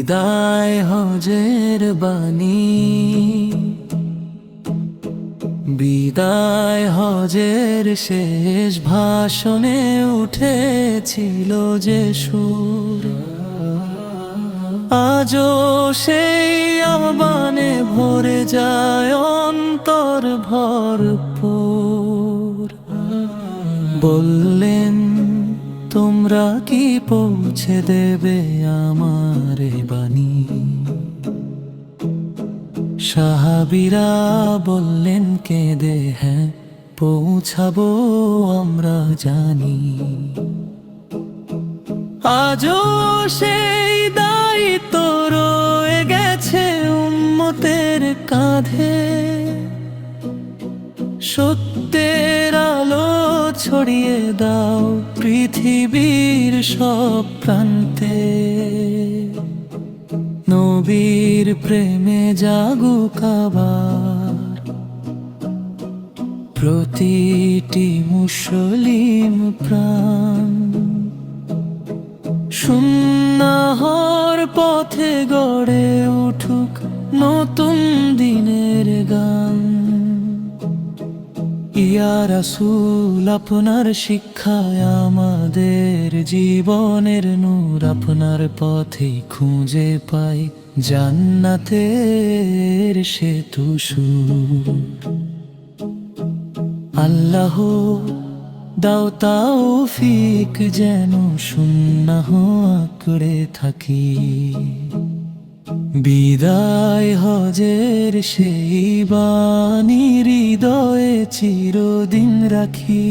বিদায় হজের বাণী, বিদায় হজের শেষ ভাষণে উঠেছিল যে সুর, আজও সেই আহ্বানে ভরে যায় অন্তর ভরপুর। বললেন, তোমরা কি পৌঁছে দেবে আমার এ বাণী? সাহাবীরা বললেন কেঁদে, হ্যাঁ পৌঁছাবো আমরা জানি। আজও সেই দায়িত্ব রয়ে গেছে উম্মতের কাঁধে, সত্যের আলো ছড়িয়ে দাও পৃথিবীর সব প্রান্তে। নবীর প্রেমে জাগুক আবার প্রতিটি মুসলিম প্রাণ, সুন্নাহর পথে গড়ে উঠুক নতুন দিনের গান। ইয়া রাসূল, আপনার শিক্ষায় আমাদের জীবনের নূর, আপনার পথেই খুঁজে পাই জান্নাতের সেতু সুর। আল্লাহ দাও তৌফিক যেন সুন্নাহ আঁকড়ে থাকি, বিদায় হজের সেই বাণী হৃদয়ে চিরদিন রাখি।